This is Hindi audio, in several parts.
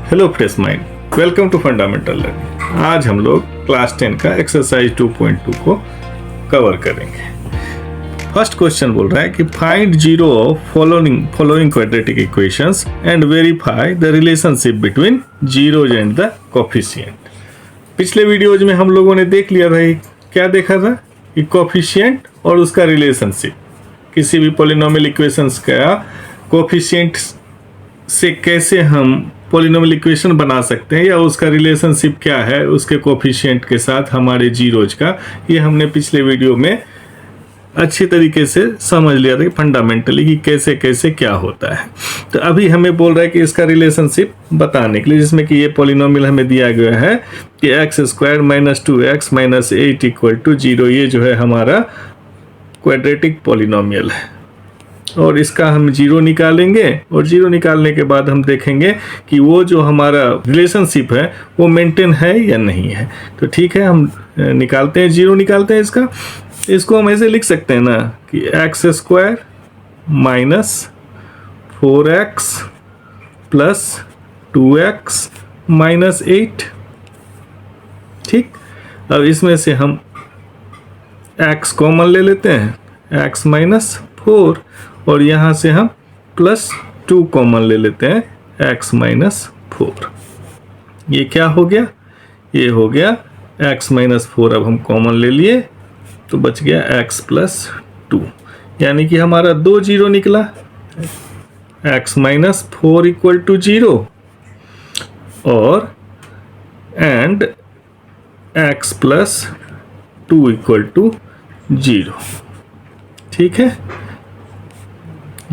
Hello fresh mind, welcome to fundamental learning. आज हम लोग क्लास 10 का एक्सरसाइज 2.2 को कवर करेंगे। फर्स्ट क्वेश्चन बोल रहा है कि find zero of following quadratic equations and verify the relationship between zeros and the coefficient. पिछले वीडियोज में हम लोगों ने देख लिया था, क्या देखा था कि कोफिशिएंट और उसका रिलेशनशिप, किसी भी पॉलिनोमियल इक्वेशंस का कोफिशिएंट से कैसे हम पॉलिनोमियल इक्वेशन बना सकते हैं या उसका रिलेशनशिप क्या है उसके कोफिशिएंट के साथ हमारे जीरोज का, ये हमने पिछले वीडियो में अच्छी तरीके से समझ लिया था फंडामेंटली कि कैसे कैसे क्या होता है। तो अभी हमें बोल रहा है कि इसका रिलेशनशिप बताने के लिए, जिसमें कि ये पॉलिनोमियल हमें दिया गया है कि x² - 2x - 8 = 0, ये जो है हमारा क्वाड्रेटिक पॉलिनोमियल है और इसका हम जीरो निकालेंगे और जीरो निकालने के बाद हम देखेंगे कि वो जो हमारा रिलेशनशिप है वो मेंटेन है या नहीं है। तो ठीक है, हम निकालते हैं, जीरो निकालते हैं इसका। इसको हम ऐसे लिख सकते हैं ना कि x² - 4x + 2x - 8। ठीक, अब इसमें से हम x कॉमन ले लेते हैं, x - 4, और यहाँ से हम +2 कॉमन ले लेते हैं, x - 4। ये क्या हो गया? ये हो गया x - 4। अब हम कॉमन ले लिए तो बच गया x + 2, यानी कि हमारा 2 जीरो निकला। x - 4 = 0 और एंड x + 2 = 0। ठीक है,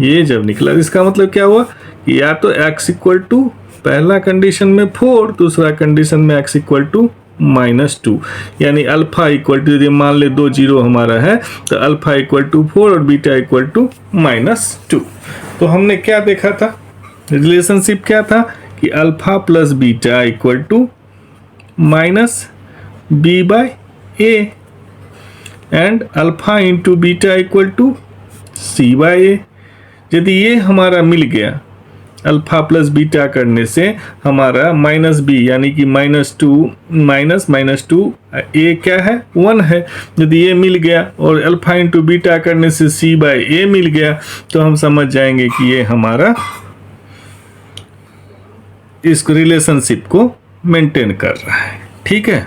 ये जब निकला इसका मतलब क्या हुआ कि या तो x = पहला कंडीशन में 4, दूसरा कंडीशन में x = -2, यानी अल्फा इक्वल टू, यदि मान ले 2 जीरो हमारा है तो अल्फा = 4 और बीटा = -2। तो हमने क्या देखा था, रिलेशनशिप क्या था कि alpha + beta = -b/a and alpha × beta = c/a। यदि ये हमारा मिल गया, अल्फा + बीटा करने से हमारा -b यानी कि -2 a क्या है, 1 है। यदि ये मिल गया और अल्फा × बीटा करने से c/a मिल गया तो हम समझ जाएंगे कि ये हमारा इस रिलेशनशिप को मेंटेन कर रहा है। ठीक है,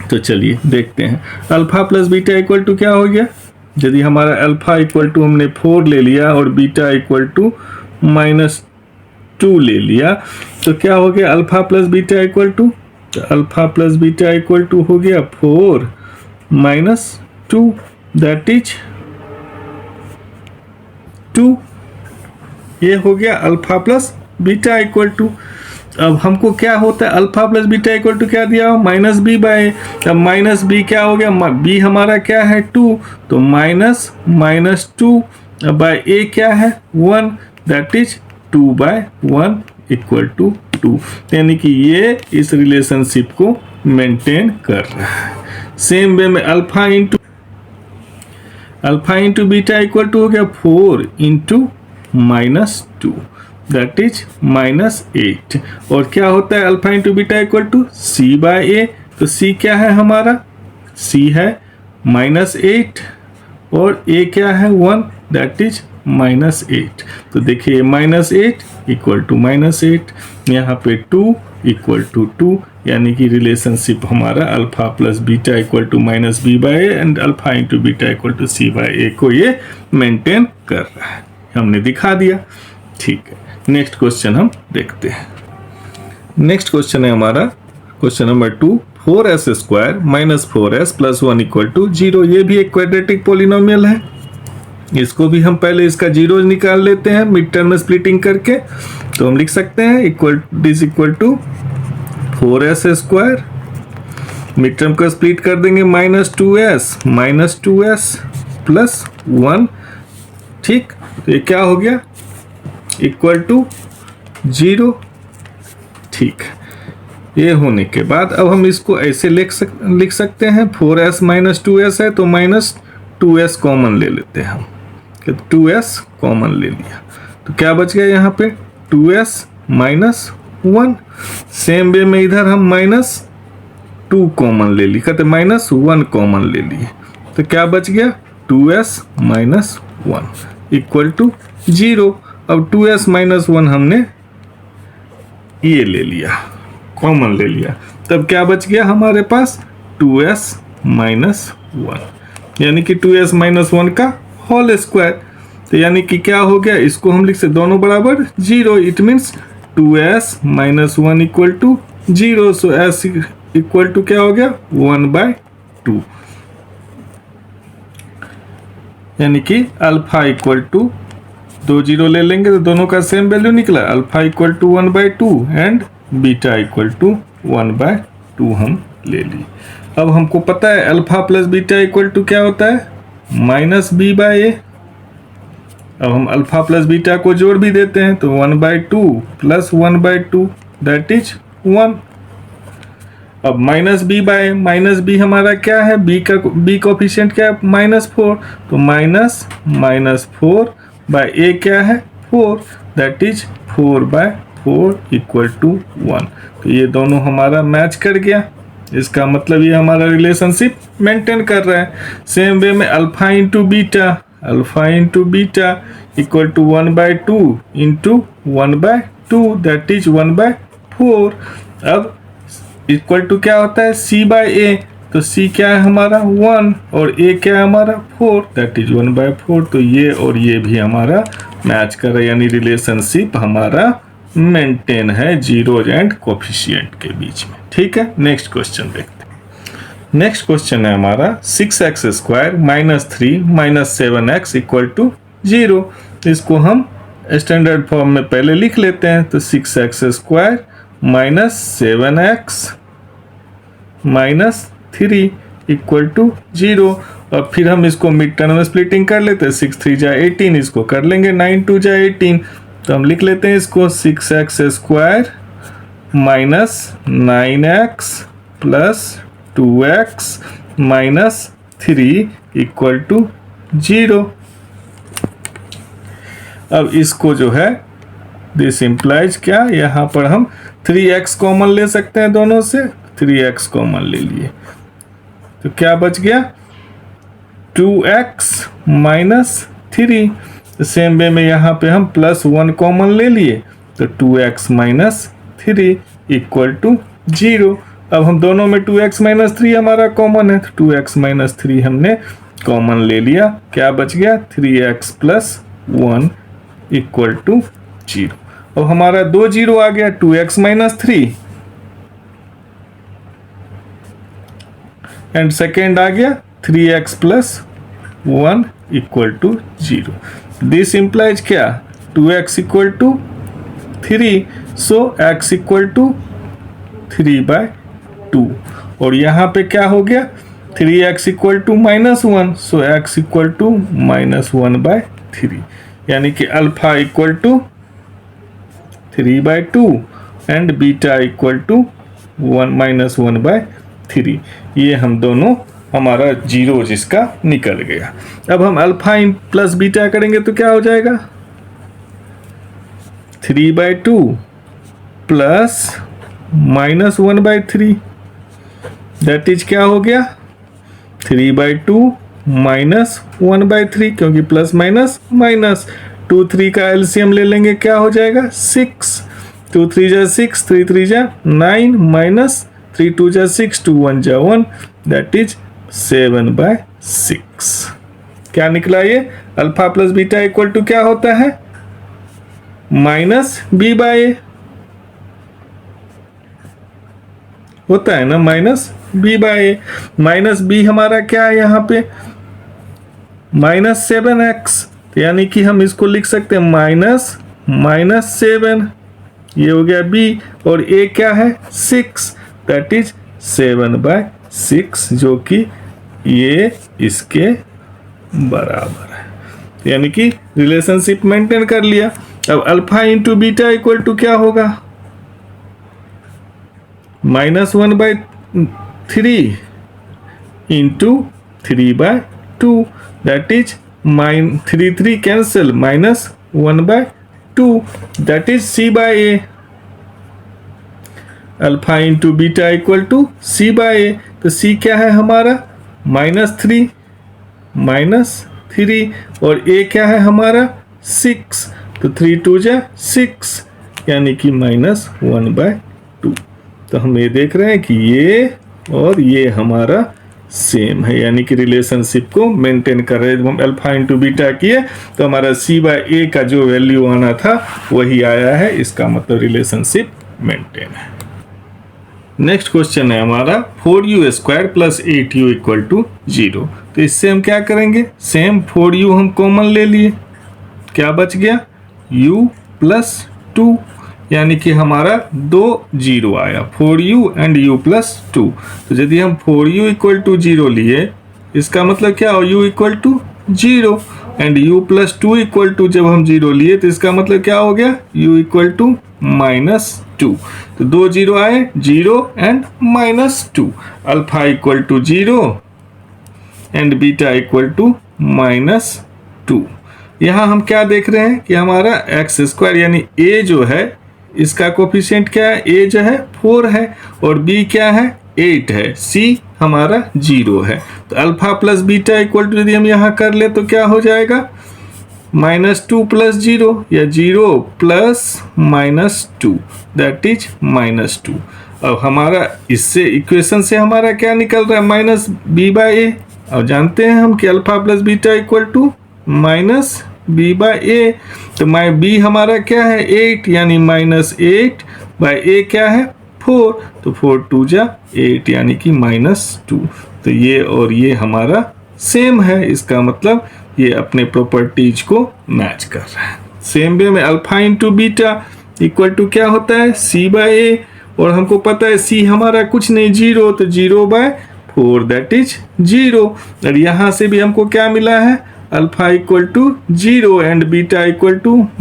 तो चलिए देखते हैं। अल्फा + बीटा = क्या हो गया? यदि हमारा अल्फा = हमने 4 ले लिया और बीटा = -2 ले लिया तो क्या हो गया? अल्फा + बीटा = तो अल्फा + बीटा = हो गया 4 - 2, दैट इज 2। ये हो गया अल्फा + बीटा = अब हमको क्या होता है, अल्फा + बीटा = क्या दिया हो, -b/a। अब -b क्या हो गया, b हमारा क्या है 2, तो -2/a क्या है 1, दैट इज 2/1 = 2। यानी कि ये इस रिलेशनशिप को मेंटेन कर रहा है। सेम वे में अल्फा × बीटा = हो गया 4 × -2, दैट इज -8। और क्या होता है अल्फा × बीटा = c/a। तो c क्या है हमारा, c है -8 और a क्या है 1, दैट इज -8। तो देखिए -8 = -8, यहाँ पे 2 = 2, यानी कि रिलेशनशिप हमारा alpha + beta = -b/a and alpha × beta = c/a को ये मेंटेन कर रहा है। हमने दिखा दिया। ठीक है, नेक्स्ट क्वेश्चन हम देखते हैं। नेक्स्ट क्वेश्चन है हमारा क्वेश्चन नंबर 2, 4s² - 4s + 1 = 0। ये भी एक क्वाड्रेटिक पॉलिनोमियल है। इसको भी हम पहले इसका जीरो निकाल लेते हैं मिड टर्म में स्प्लिटिंग करके। तो हम लिख सकते हैं = 4s², मिड टर्म को स्प्लिट कर देंगे -2s + 1। ठीक, तो ये क्या हो गया, = 0। ठीक, ये होने के बाद अब हम इसको ऐसे लिख सकते हैं, 4s - 2s है तो -2s कॉमन ले लेते हैं हम, 2s कॉमन ले लिया तो क्या बच गया यहाँ पे 2s - 1। सेम वे में इधर हम -2 कॉमन ले ली, कहते -1 कॉमन ले लिए, तो क्या बच गया 2s - 1 इक्वल टू 0। अब 2s - 1 हमने ये ले लिया, कॉमन ले लिया, तब क्या बच गया हमारे पास 2s - 1, यानी कि 2s - 1 का होल स्क्वायर। तो यानी कि क्या हो गया, इसको हम लिख सकते दोनों बराबर 0, it means 2s - 1 equal to 0। So s equal to क्या हो गया 1/2, यानी कि अल्फा इक्वल टू 2 0 ले लेंगे तो दोनों का सेम वैल्यू निकला, alpha equal to 1/2 and beta equal to 1/2 हम ले ली। अब हमको पता है alpha plus beta equal to क्या होता है -b/a। अब हम अल्फा प्लस बीटा को जोड़ भी देते हैं तो 1/2 प्लस 1/2 दैट इज 1। अब -b हमारा क्या है, b कोफिशिएंट क्या है -4, तो -4/a क्या है 4, दैट इज 4/4 इक्वल टू 1। तो ये दोनों हमारा मैच कर गया, इसका मतलब ये हमारा रिलेशनशिप मेंटेन कर रहा है। सेम वे में alpha into beta equal to 1/2 into 1/2 that is 1/4। अब इक्वल टू क्या होता है c/a, तो c क्या है हमारा 1 और a क्या है हमारा 4 दैट इज 1/4। तो ये और ये भी हमारा मैच कर रहा है, यानी रिलेशनशिप हमारा मेंटेन है जीरोज एंड कोफिशिएंट के बीच में। ठीक है, नेक्स्ट क्वेश्चन देखते हैं। नेक्स्ट क्वेश्चन है हमारा 6x² - 3 - 7x इक्वल टू 0। इसको हम स्टैंडर्ड फॉर्म में पहले लिख लेते हैं, तो 6x² - 7x - 3 इक्वल टू 0। और फिर हम इसको मिड टर्म में स्प्लिटिंग कर लेते हैं, 6 3 जा 18, इसको कर लेंगे 9 2 जा 18, तो हम लिख लेते हैं इसको 6x² - 9x plus 2x - 3 equal to 0। अब इसको जो है दिस इम्प्लाइज क्या, यहाँ पर हम 3x कॉमन ले सकते हैं, दोनों से 3x कॉमन ले लिए, तो क्या बच गया 2x - 3। सेम वे में यहाँ पे हम +1 कॉमन ले लिए, तो 2x - 3 इक्वल टू 0। अब हम दोनों में 2x - 3 हमारा कॉमन है, तो 2x - 3 हमने कॉमन ले लिया, क्या बच गया 3x + 1 इक्वल टू 0। अब हमारा 2 0 आ गया, 2x - 3 एंड सेकेंड आ गया 3x + 1 equal to 0। This implies क्या 2x equal to 3, so x equal to 3/2। और यहाँ पे क्या हो गया 3x equal to -1, so x equal to -1/3, यानी कि alpha equal to 3/2 and beta equal to 1 - 1/3। ये हम दोनों हमारा जीरो जिसका निकल गया। अब हम अल्फा प्लस बीटा करेंगे तो क्या हो जाएगा 3/2 प्लस -1/3 दैट इज क्या हो गया 3/2 माइनस 1/3, क्योंकि प्लस माइनस माइनस 2 3 का एलसीएम ले लेंगे, क्या हो जाएगा 6, 2 3 जा 6, 3 3 जा 9 माइनस 3 2 जा 6, 2 1 जा 1 दैट इज 7/6। क्या निकला ये alpha plus beta equal to क्या होता है -b/a होता है ना, -b/a। -b हमारा क्या है यहाँ पे -7x, यानी कि हम इसको लिख सकते हैं -7, ये हो गया b, और a क्या है 6 दैट इज 7/6, जो कि ये इसके बराबर है, यानी कि रिलेशनशिप मेंटेन कर लिया। अब alpha into beta equal to क्या होगा -1/3 into 3/2 that is 3 3 cancel -1/2 that is c/a। Alpha into beta equal to C by A. तो सी क्या है हमारा -3 और ए क्या है हमारा 6। तो 3 2 जा 6 यानी कि -1/2। तो हम ये देख रहे हैं कि ये और ये हमारा सेम है, यानी कि रिलेशनशिप को मेंटेन कर रहे हैं। जब हम अल्फा इंटू बीटा किए तो हमारा सी बाय ए का जो वैल्यू आना था वही आया है, इसका मतलब रिलेशनशिप मेंटेन है। नेक्स्ट क्वेश्चन है हमारा 4u² + 8u = 0। तो इससे हम क्या करेंगे, सेम 4u हम कॉमन ले लिए, क्या बच गया u + 2, यानी कि हमारा 2 0 आया, 4u एंड u + 2। तो यदि हम 4u = 0 लिए, इसका मतलब क्या हो, u = 0 एंड u + 2 = जब हम 0 लिए तो इसका मतलब क्या हो गया, u = -2। तो 2 0 आए, 0 एंड -2। Alpha = 0 and beta = -2। यहाँ हम क्या देख रहे हैं कि हमारा x² यानी a जो है इसका कोफिशिएंट क्या है, a जो है 4 है और b क्या है 8 है, c हमारा 0 है। तो alpha plus beta equal to यदि हम यहाँ कर ले तो क्या हो जाएगा, -2 + 0 या 0 + -2 दैट इज -2। अब हमारा इससे इक्वेशन से हमारा क्या निकल रहा है, -b/a। अब जानते हैं हम कि alpha plus beta equal to -b/a। तो b हमारा क्या है 8, यानी -8/a क्या है 4। तो 4 2 जा 8 यानी कि -2। तो ये और ये हमारा सेम है, इसका मतलब ये अपने प्रॉपर्टीज को मैच कर रहा है। सेम वे में alpha into beta equal to क्या होता है c/a, और हमको पता है c हमारा कुछ नहीं 0, तो 0/4 दैट इज 0। और यहाँ से भी हमको क्या मिला है, अल्फा = 0 एंड बीटा =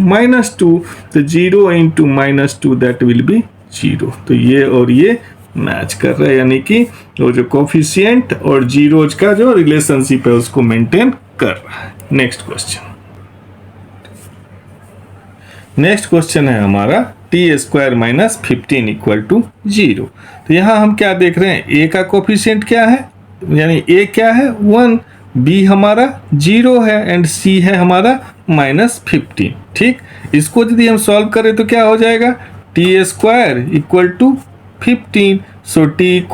-2। तो 0 × -2 दैट विल बी 0। तो ये और ये मैच कर रहा है, यानी कि वो जो कोफिशिएंट और जीरोज का जो रिलेशनशिप है उसको मेंटेन कर रहा है। नेक्स्ट क्वेश्चन है हमारा t² - 15 = 0। तो यहाँ हम क्या देख रहे हैं, a का कोफिशिएंट क्या है, यानी a क्या है 1, b हमारा 0 है एंड c है हमारा -15। ठीक, इसको यदि हम सॉल्व करें तो क्या हो जाएगा, t² = 15। सो t =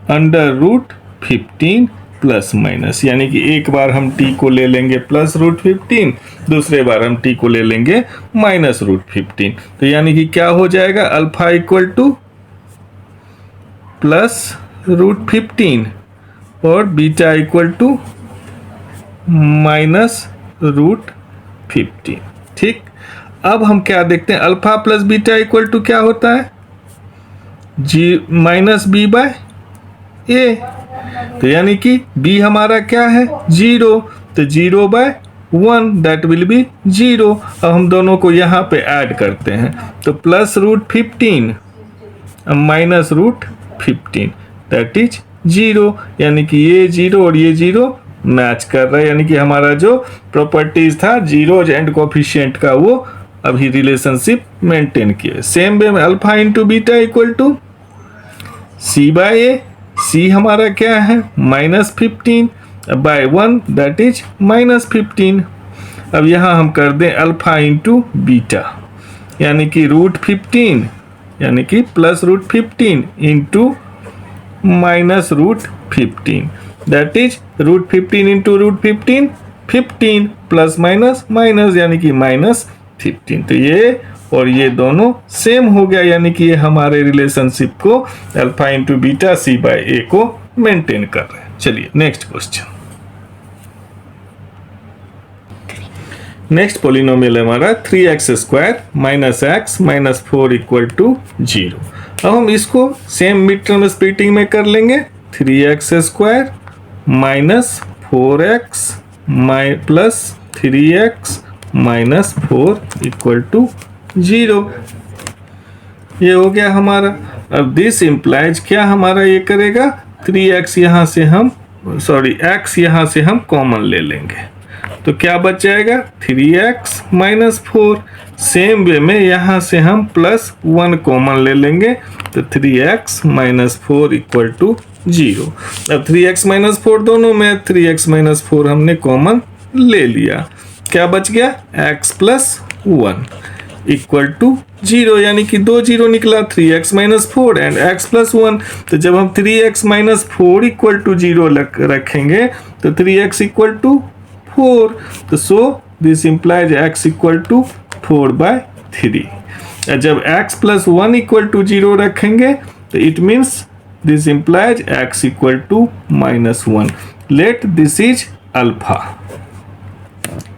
√15 +- यानी कि एक बार हम t को ले लेंगे +√15, दूसरे बार हम t को ले लेंगे -√15। तो यानी कि क्या हो जाएगा, अल्फा = +√15 और बीटा = -√15। ठीक, अब हम क्या देखते हैं, alpha plus beta equal to क्या होता है, -b/a। तो यानी कि b हमारा क्या है 0, तो 0/1 दैट विल बी 0। अब हम दोनों को यहाँ पे ऐड करते हैं, तो +√15 -√15 दैट इज 0, यानी कि ये 0 और ये 0 मैच कर रहा है, यानी कि हमारा जो प्रॉपर्टीज था जीरोज एंड कोफिशिएंट का वो अभी रिलेशनशिप मेंटेन किए। सेम वे में alpha into beta equal to c/a। c हमारा क्या है -15/1 दैट इज -15। अब यहाँ हम कर दें अल्फा इंटू बीटा, यानी कि √15 यानी कि +√15 इंटू -√15 दैट इज √15 इंटू √15 15 +- यानी कि -15। तो ये और ये दोनों सेम हो गया, यानी कि ये हमारे रिलेशनशिप को अल्फा इंटू बीटा c/a को मेंटेन कर रहे हैं। चलिए नेक्स्ट क्वेश्चन। नेक्स्ट पॉलिनोमियल हमारा 3x² - x - 4 = 0। अब हम इसको सेम मिड टर्म स्प्लिटिंग में कर लेंगे, 3x² - 4x + 3x - 4 = 0। ये हो गया हमारा। अब दिस इम्प्लाइज क्या हमारा ये करेगा, 3x यहाँ से हम x यहाँ से हम कॉमन ले लेंगे, तो क्या बच जाएगा 3x - 4। सेम वे में यहाँ से हम +1 कॉमन ले लेंगे, तो 3x - 4 इक्वल टू 0। अब 3x - 4 दोनों में 3x - 4 हमने कॉमन ले लिया, क्या बच गया x + 1 इक्वल टू 0, यानी कि 2 0 निकला, 3x - 4 एंड x + 1। तो जब हम 3x - 4 इक्वल टू 0 रखेंगे तो 3x इक्वल टू 4, तो so this implies x equal to 4/3। जब x + 1 इक्वल टू 0 रखेंगे तो it means this implies x equal to -1। Let this is alpha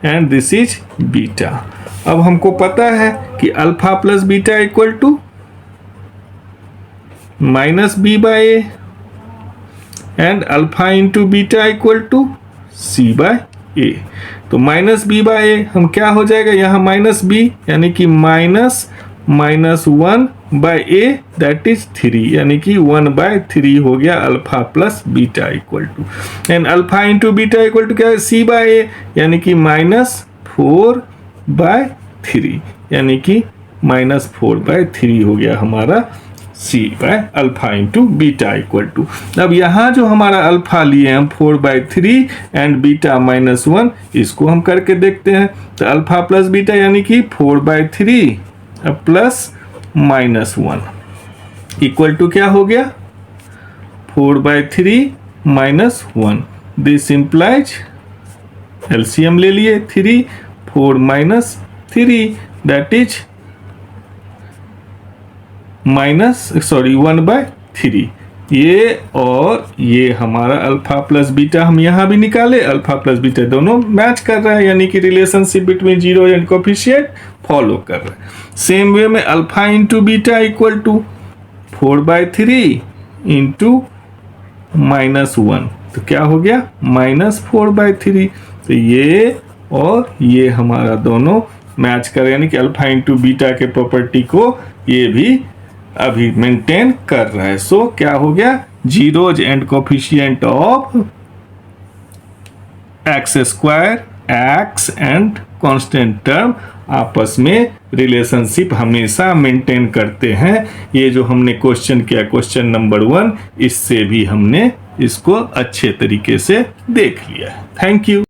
and this is beta. अब हमको पता है कि alpha plus beta equal to -b/a and alpha into beta equal to c/a। तो -b/a हम क्या हो जाएगा, यहाँ -b यानी कि -1/a दैट इज 3, यानी कि 1/3 हो गया alpha plus beta equal to, and alpha into beta equal to क्या है c/a, यानी कि -4/3, यानी कि -4/3 हो गया हमारा c/अल्फा इंटू बीटा इक्वल टू। अब यहाँ जो हमारा अल्फा लिए हम 4/3 एंड बीटा -1, इसको हम करके देखते हैं। तो अल्फा प्लस बीटा यानी कि 4/3 प्लस -1 इक्वल टू क्या हो गया 4/3 -1। दिस इंप्लाइज एलसीएम ले लिए 3, 4 - 3 दैट इज 1/3। ये और ये हमारा अल्फा प्लस बीटा हम यहाँ भी निकाले, अल्फा प्लस बीटा दोनों मैच कर रहा है, यानी कि relationship between zero and coefficient follow कर रहा है। सेम वे में alpha into beta equal to 4/3 into -1, तो क्या हो गया -4/3। तो ये और ये हमारा दोनों मैच कर, यानी कि अल्फा इंटू बीटा के प्रॉपर्टी को ये भी अभी मेंटेन कर रहा है। सो क्या हो गया, zeros and coefficient of x² x and constant term आपस में रिलेशनशिप हमेशा मेंटेन करते हैं। ये जो हमने क्वेश्चन किया क्वेश्चन नंबर 1, इससे भी हमने इसको अच्छे तरीके से देख लिया। Thank you.